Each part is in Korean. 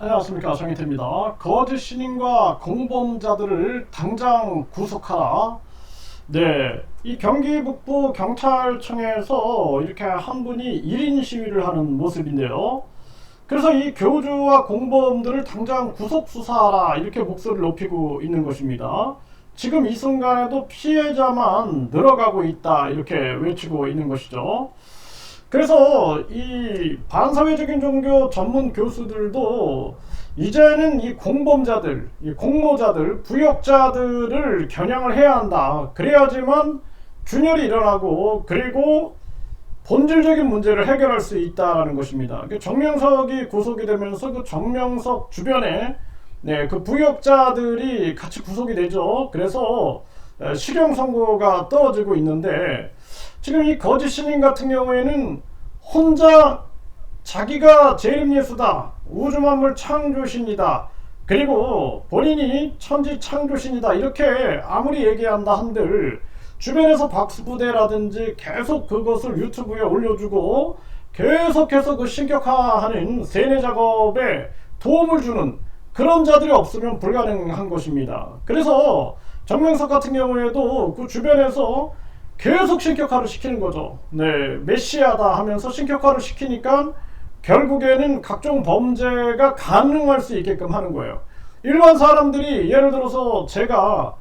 안녕하십니까, 정희태입니다. 거짓 신인과 공범자들을 당장 구속하라. 네, 이 경기 북부 경찰청에서 이렇게 한 분이 1인 시위를 하는 모습인데요. 그래서 이 교주와 공범들을 당장 구속 수사하라, 이렇게 목소리를 높이고 있는 것입니다. 지금 이 순간에도 피해자만 늘어가고 있다, 이렇게 외치고 있는 것이죠. 그래서 이 반사회적인 종교 전문 교수들도 이제는 이 공범자들, 이 공모자들, 부역자들을 겨냥을 해야 한다. 그래야지만 균열이 일어나고, 그리고 본질적인 문제를 해결할 수 있다는 것입니다. 정명석이 구속이 되면서 그 정명석 주변에 그 부역자들이 같이 구속이 되죠. 그래서 실형 선고가 떨어지고 있는데, 지금 이 거짓 신인 같은 경우에는 혼자 자기가 재림예수다, 우주만물 창조신이다, 그리고 본인이 천지 창조신이다, 이렇게 아무리 얘기한다 한들 주변에서 박수부대라든지 계속 그것을 유튜브에 올려주고 계속해서 그 신격화하는 세뇌 작업에 도움을 주는 그런 자들이 없으면 불가능한 것입니다. 그래서 정명석 같은 경우에도 그 주변에서 계속 신격화를 시키는 거죠. 네, 메시아다 하면서 신격화를 시키니까 결국에는 각종 범죄가 가능할 수 있게끔 하는 거예요. 일반 사람들이 예를 들어서 제가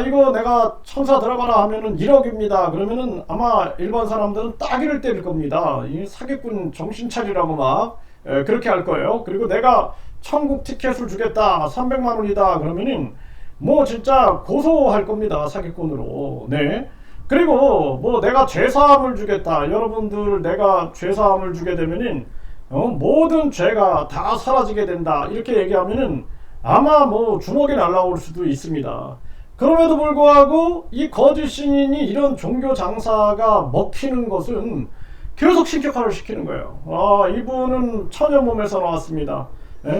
이거 내가 천사 들어가라 하면은 1억입니다. 그러면은 아마 일반 사람들은 따귀를 때릴 겁니다. 이 사기꾼 정신 차리라고 막 그렇게 할 거예요. 그리고 내가 천국 티켓을 주겠다, 300만 원이다 그러면은 뭐 진짜 고소할 겁니다, 사기꾼으로. 네. 그리고 뭐 내가 죄사함을 주겠다, 여러분들 내가 죄사함을 주게 되면은 모든 죄가 다 사라지게 된다, 이렇게 얘기하면은 아마 뭐 주먹이 날라올 수도 있습니다. 그럼에도 불구하고 이 거짓 신인이 이런 종교 장사가 먹히는 것은 계속 신격화를 시키는 거예요. 이분은 처녀 몸에서 나왔습니다.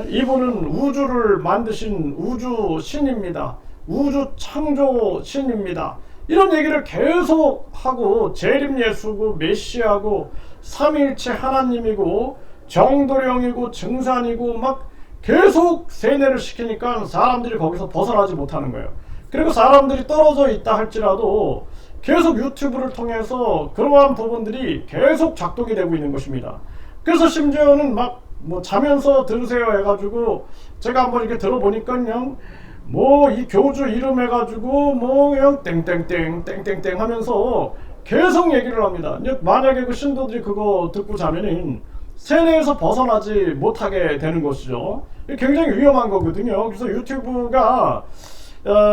이분은 우주를 만드신 우주 신입니다. 우주 창조 신입니다. 이런 얘기를 계속 하고 재림예수고 메시아고 삼위일체 하나님이고 정도령이고 증산이고 막 계속 세뇌를 시키니까 사람들이 거기서 벗어나지 못하는 거예요. 그리고 사람들이 떨어져 있다 할지라도 계속 유튜브를 통해서 그러한 부분들이 계속 작동이 되고 있는 것입니다. 그래서 심지어는 막 뭐 자면서 들으세요 해가지고 제가 한번 이렇게 들어보니까요, 뭐 이 교주 이름 해가지고 뭐 그냥 땡땡땡 땡땡땡 하면서 계속 얘기를 합니다. 만약에 그 신도들이 그거 듣고 자면은 세뇌에서 벗어나지 못하게 되는 것이죠. 굉장히 위험한 거거든요. 그래서 유튜브가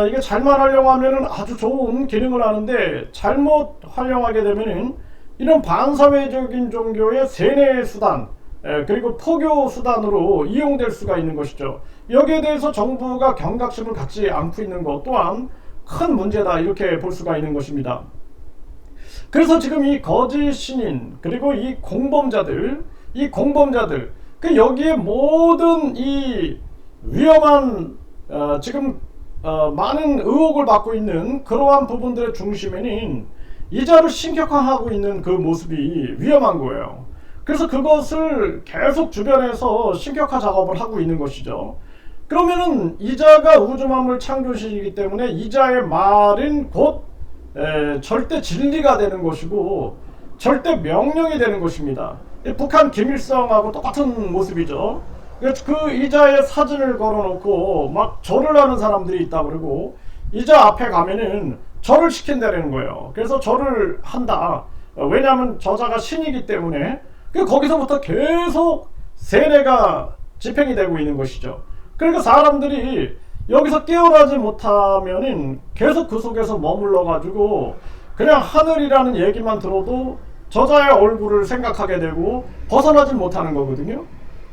이게 잘만 활용하려고 하면은 아주 좋은 기능을 하는데, 잘못 활용하게 되면은 이런 반사회적인 종교의 세뇌 수단, 그리고 포교 수단으로 이용될 수가 있는 것이죠. 여기에 대해서 정부가 경각심을 갖지 않고 있는 것 또한 큰 문제다, 이렇게 볼 수가 있는 것입니다. 그래서 지금 이 거짓 신인 그리고 이 공범자들 그 여기에 모든 이 위험한 지금 많은 의혹을 받고 있는 그러한 부분들의 중심에는 이자를 신격화하고 있는 그 모습이 위험한 거예요. 그래서 그것을 계속 주변에서 신격화 작업을 하고 있는 것이죠. 그러면은 이자가 우주만물 창조신이기 때문에 이자의 말은 곧 절대 진리가 되는 것이고 절대 명령이 되는 것입니다. 북한 김일성하고 똑같은 모습이죠. 그 이자의 사진을 걸어놓고 막 절을 하는 사람들이 있다 그러고, 이자 앞에 가면은 절을 시킨다는 거예요. 그래서 절을 한다. 왜냐하면 저자가 신이기 때문에. 거기서부터 계속 세뇌가 집행이 되고 있는 것이죠. 그러니까 사람들이 여기서 깨어나지 못하면은 계속 그 속에서 머물러 가지고 그냥 하늘이라는 얘기만 들어도 저자의 얼굴을 생각하게 되고 벗어나지 못하는 거거든요.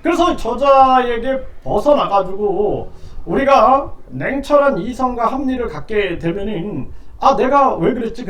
그래서 저자에게 벗어나가지고 우리가 냉철한 이성과 합리를 갖게 되면은 내가 왜 그랬지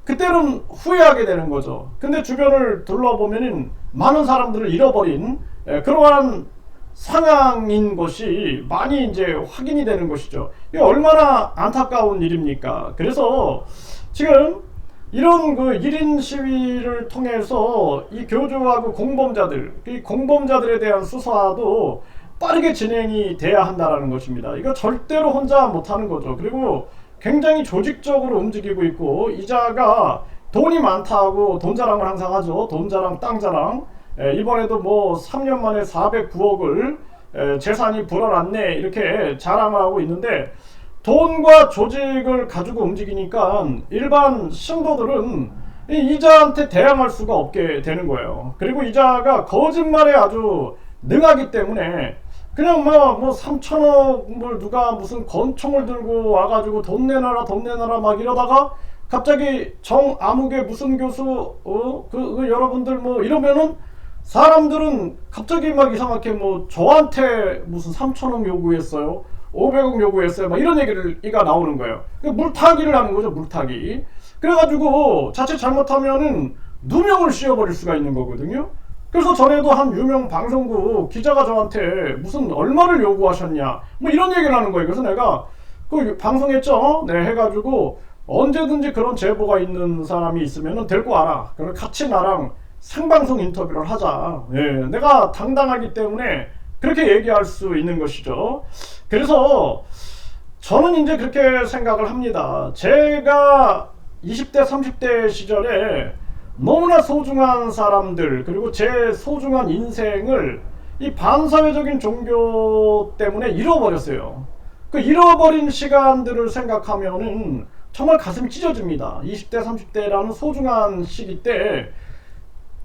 그때는 후회하게 되는 거죠. 근데 주변을 둘러보면은 많은 사람들을 잃어버린 그러한 상황인 것이 많이 이제 확인이 되는 것이죠. 이게 얼마나 안타까운 일입니까? 그래서 지금 이런 그 1인 시위를 통해서 이 교주하고 공범자들, 이 공범자들에 대한 수사도 빠르게 진행이 돼야 한다라는 것입니다. 이거 절대로 혼자 못하는 거죠. 그리고 굉장히 조직적으로 움직이고 있고, 이자가 돈이 많다고 돈 자랑을 항상 하죠. 돈 자랑, 땅 자랑. 이번에도 뭐 3년 만에 409억을 재산이 불어났네 이렇게 자랑을 하고 있는데, 돈과 조직을 가지고 움직이니까 일반 신도들은 이 이자한테 대항할 수가 없게 되는 거예요. 그리고 이자가 거짓말에 아주 능하기 때문에 그냥 뭐 3천억 뭘 누가 무슨 권총을 들고 와가지고 돈 내놔라 돈 내놔라 막 이러다가 갑자기 정아무개 무슨 교수 그 여러분들 뭐 이러면은 사람들은 갑자기 막 이상하게 뭐 저한테 무슨 3천억 요구했어요, 500억 요구했어요, 막 이런 얘기가 나오는 거예요. 물타기를 하는 거죠, 물타기. 그래가지고 자칫 잘못하면은 누명을 씌워버릴 수가 있는 거거든요. 그래서 전에도 한 유명 방송국 기자가 저한테 무슨 얼마를 요구하셨냐 뭐 이런 얘기를 하는 거예요. 그래서 내가 그 방송했죠. 네, 해가지고 언제든지 그런 제보가 있는 사람이 있으면은 데리고 와라. 그럼 같이 나랑 생방송 인터뷰를 하자. 예, 내가 당당하기 때문에 그렇게 얘기할 수 있는 것이죠. 그래서 저는 이제 그렇게 생각을 합니다. 제가 20대 30대 시절에 너무나 소중한 사람들, 그리고 제 소중한 인생을 이 반사회적인 종교 때문에 잃어버렸어요. 그 잃어버린 시간들을 생각하면은 정말 가슴이 찢어집니다. 20대 30대라는 소중한 시기 때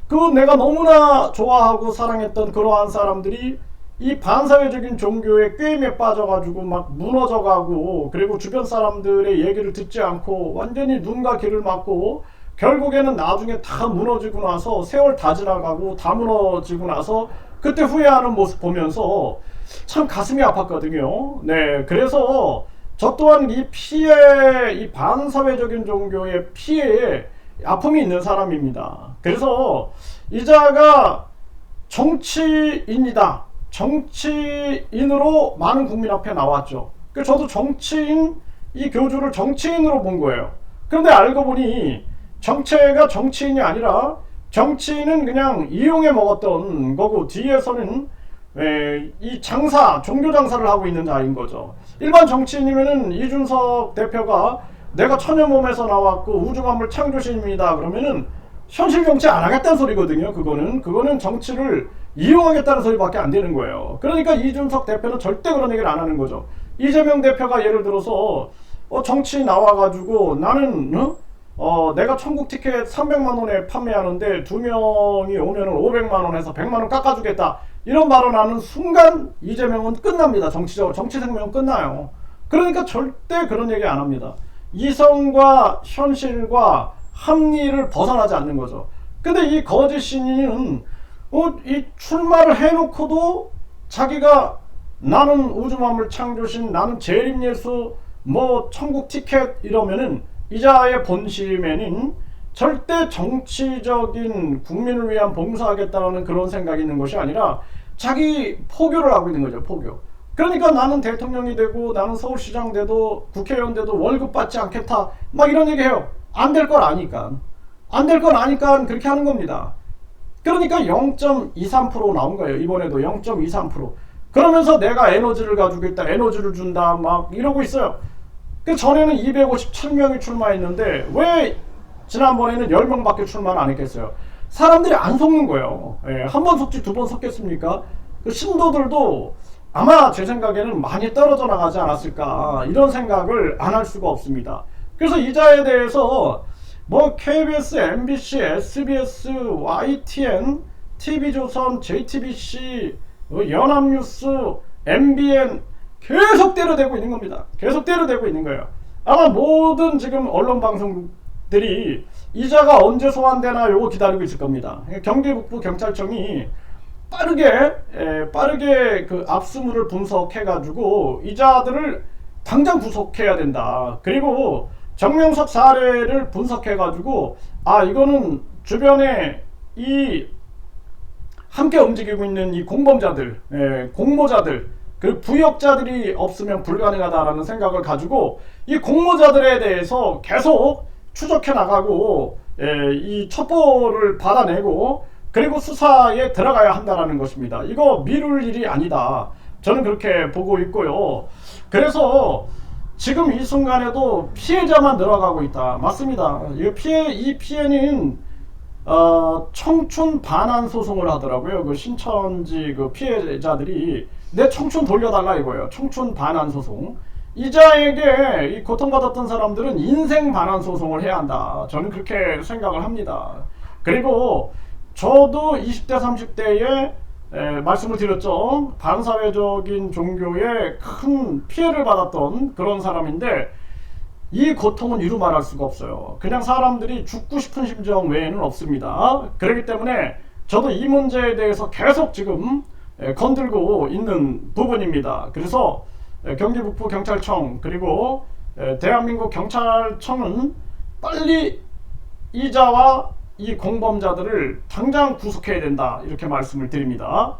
그 내가 너무나 좋아하고 사랑했던 그러한 사람들이 이 반사회적인 종교의 꾀임에 빠져가지고 막 무너져가고, 그리고 주변 사람들의 얘기를 듣지 않고 완전히 눈과 귀를 막고 결국에는 나중에 다 무너지고 나서 세월 다 지나가고 다 무너지고 나서 그때 후회하는 모습 보면서 참 가슴이 아팠거든요. 네, 그래서 저 또한 이 피해, 이 반사회적인 종교의 피해에 아픔이 있는 사람입니다. 그래서 이자가 정치인이다, 정치인으로 많은 국민 앞에 나왔죠. 그래서 저도 정치인, 이 교주를 정치인으로 본 거예요. 그런데 알고 보니 정체가 정치인이 아니라 정치인은 그냥 이용해 먹었던 거고, 뒤에서는 이 장사, 종교 장사를 하고 있는 자인 거죠. 일반 정치인이면은 이준석 대표가 내가 천여 몸에서 나왔고 우주만물 창조신입니다 그러면은 현실 정치 안 하겠다는 소리거든요. 그거는 정치를 이용하겠다는 소리밖에 안 되는 거예요. 그러니까 이준석 대표는 절대 그런 얘기를 안 하는 거죠. 이재명 대표가 예를 들어서 정치 나와가지고 나는 내가 천국 티켓 300만 원에 판매하는데 2명이 오면은 500만 원에서 100만 원 깎아주겠다, 이런 발언하는 순간 이재명은 끝납니다. 정치적으로 정치 생명은 끝나요. 그러니까 절대 그런 얘기 안 합니다. 이성과 현실과 합리를 벗어나지 않는 거죠. 근데 이 거짓 신인은 이 출마를 해놓고도 자기가 나는 우주만물 창조신, 나는 재림예수, 뭐 천국 티켓 이러면은 이자의 본심에는 절대 정치적인 국민을 위한 봉사하겠다는 그런 생각이 있는 것이 아니라 자기 포교를 하고 있는 거죠. 포교. 그러니까 나는 대통령이 되고 나는 서울시장 돼도 국회의원 돼도 월급 받지 않겠다 막 이런 얘기해요. 안 될 걸 아니까. 안 될 걸 아니까 그렇게 하는 겁니다. 그러니까 0.23% 나온 거예요. 이번에도 0.23%. 그러면서 내가 에너지를 가지고 있다, 에너지를 준다 막 이러고 있어요. 그 전에는 257명이 출마했는데 왜 지난번에는 10명밖에 출마를 안 했겠어요? 사람들이 안 속는 거예요. 한 번 속지 두 번 속겠습니까? 그 신도들도 아마 제 생각에는 많이 떨어져 나가지 않았을까, 이런 생각을 안 할 수가 없습니다. 그래서 이자에 대해서 뭐 KBS, MBC, SBS, YTN, TV조선, JTBC, 연합뉴스, MBN 계속 때려대고 있는 겁니다. 계속 때려대고 있는 거예요. 아마 모든 지금 언론 방송들이 이자가 언제 소환되나 요거 기다리고 있을 겁니다. 경기 북부 경찰청이 빠르게 그 압수물을 분석해가지고 이자들을 당장 구속해야 된다. 그리고 정명석 사례를 분석해가지고 이거는 주변에 이 함께 움직이고 있는 이 공범자들, 공모자들, 그 부역자들이 없으면 불가능하다라는 생각을 가지고 이 공모자들에 대해서 계속 추적해 나가고 이 첩보를 받아내고 그리고 수사에 들어가야 한다라는 것입니다. 이거 미룰 일이 아니다. 저는 그렇게 보고 있고요. 그래서 지금 이 순간에도 피해자만 늘어가고 있다. 맞습니다. 이 피해는 청춘 반환 소송을 하더라고요. 그 신천지 그 피해자들이 내 청춘 돌려달라 이거예요. 청춘 반환 소송. 이자에게 이 고통받았던 사람들은 인생 반환 소송을 해야 한다. 저는 그렇게 생각을 합니다. 그리고 저도 20대 30대에 말씀을 드렸죠. 반사회적인 종교에 큰 피해를 받았던 그런 사람인데 이 고통은 이루 말할 수가 없어요. 그냥 사람들이 죽고 싶은 심정 외에는 없습니다. 그렇기 때문에 저도 이 문제에 대해서 계속 지금 건들고 있는 부분입니다. 그래서 경기 북부 경찰청 그리고 대한민국 경찰청은 빨리 이자와 이 공범자들을 당장 구속해야 된다 이렇게 말씀을 드립니다.